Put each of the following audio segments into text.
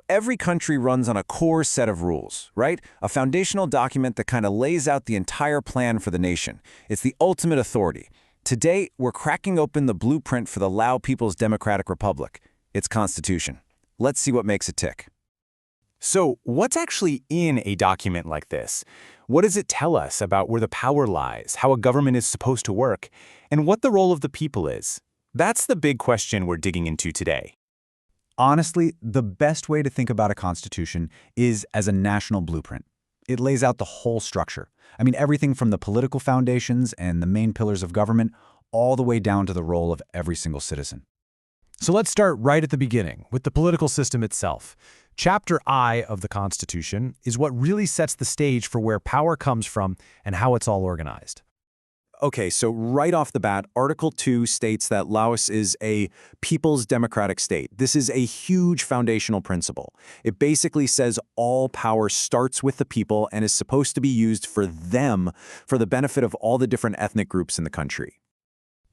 Every country runs on a core set of rules, right? A foundational document that kind of lays out the entire plan for the nation. It's the ultimate authority. Today, we're cracking open the blueprint for the Lao People's Democratic Republic, its constitution. Let's see what makes it tick. So, what's actually in a document like this? What does it tell us about where the power lies, how a government is supposed to work, and what the role of the people is? That's the big question we're digging into today. Honestly, the best way to think about a constitution is as a national blueprint. It lays out the whole structure. Everything from the political foundations and the main pillars of government, all the way down to the role of every single citizen. So let's start right at the beginning, with the political system itself. Chapter I of the Constitution is what really sets the stage for where power comes from and how it's all organized. Okay, so right off the bat, Article 2 states that Laos is a people's democratic state. This is a huge foundational principle. It basically says all power starts with the people and is supposed to be used for them, for the benefit of all the different ethnic groups in the country.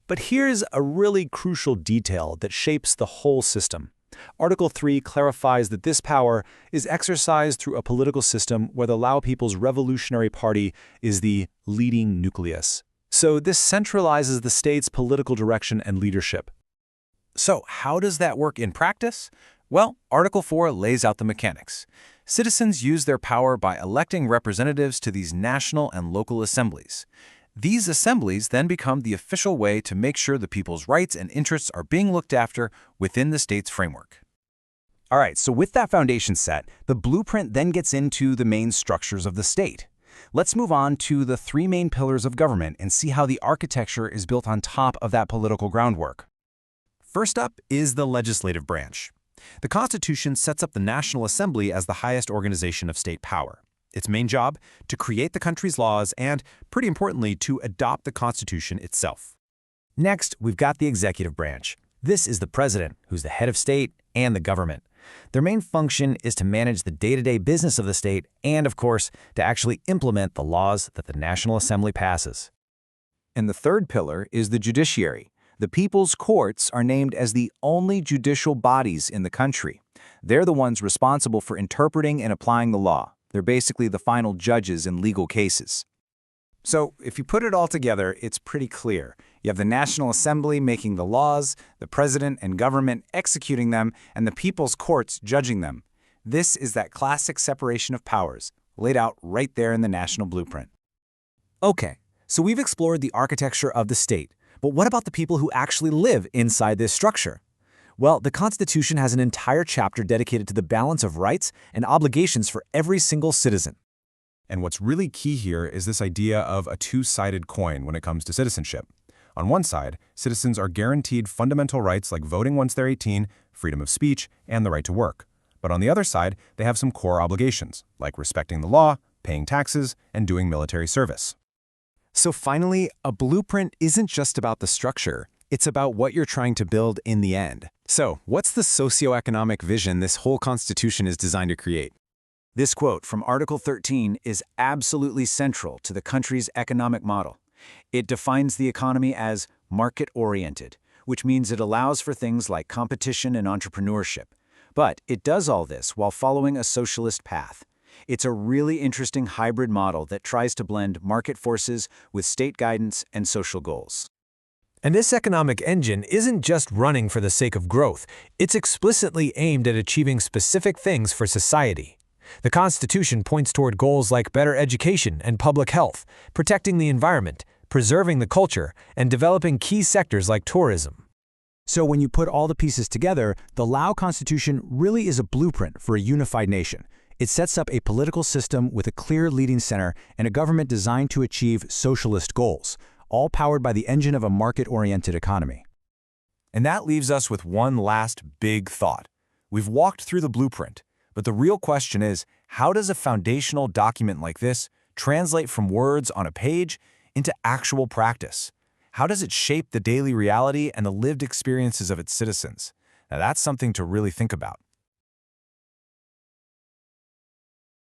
But here's a really crucial detail that shapes the whole system. Article 3 clarifies that this power is exercised through a political system where the Lao People's Revolutionary Party is the leading nucleus. So this centralizes the state's political direction and leadership. So how does that work in practice? Well, Article 4 lays out the mechanics. Citizens use their power by electing representatives to these national and local assemblies. These assemblies then become the official way to make sure the people's rights and interests are being looked after within the state's framework. All right, so with that foundation set, the blueprint then gets into the main structures of the state. Let's move on to the three main pillars of government and see how the architecture is built on top of that political groundwork. First up is the legislative branch. The Constitution sets up the National Assembly as the highest organization of state power. Its main job, to create the country's laws and, pretty importantly, to adopt the Constitution itself. Next, we've got the executive branch. This is the president, who's the head of state and the government. Their main function is to manage the day-to-day business of the state and, of course, to actually implement the laws that the National Assembly passes. And the third pillar is the judiciary. The people's courts are named as the only judicial bodies in the country. They're the ones responsible for interpreting and applying the law. They're basically the final judges in legal cases. So, if you put it all together, it's pretty clear. You have the National Assembly making the laws, the president and government executing them, and the people's courts judging them. This is that classic separation of powers, laid out right there in the national blueprint. Okay, so we've explored the architecture of the state, but what about the people who actually live inside this structure? Well, the Constitution has an entire chapter dedicated to the balance of rights and obligations for every single citizen. And what's really key here is this idea of a two-sided coin when it comes to citizenship. On one side, citizens are guaranteed fundamental rights like voting once they're 18, freedom of speech, and the right to work. But on the other side, they have some core obligations, like respecting the law, paying taxes, and doing military service. So finally, a blueprint isn't just about the structure. It's about what you're trying to build in the end. So, what's the socioeconomic vision this whole Constitution is designed to create? This quote from Article 13 is absolutely central to the country's economic model. It defines the economy as market-oriented, which means it allows for things like competition and entrepreneurship. But it does all this while following a socialist path. It's a really interesting hybrid model that tries to blend market forces with state guidance and social goals. And this economic engine isn't just running for the sake of growth. It's explicitly aimed at achieving specific things for society. The Constitution points toward goals like better education and public health, protecting the environment, preserving the culture, and developing key sectors like tourism. So when you put all the pieces together, the Lao Constitution really is a blueprint for a unified nation. It sets up a political system with a clear leading center and a government designed to achieve socialist goals, all powered by the engine of a market-oriented economy. And that leaves us with one last big thought. We've walked through the blueprint, but the real question is, how does a foundational document like this translate from words on a page into actual practice? How does it shape the daily reality and the lived experiences of its citizens? Now that's something to really think about.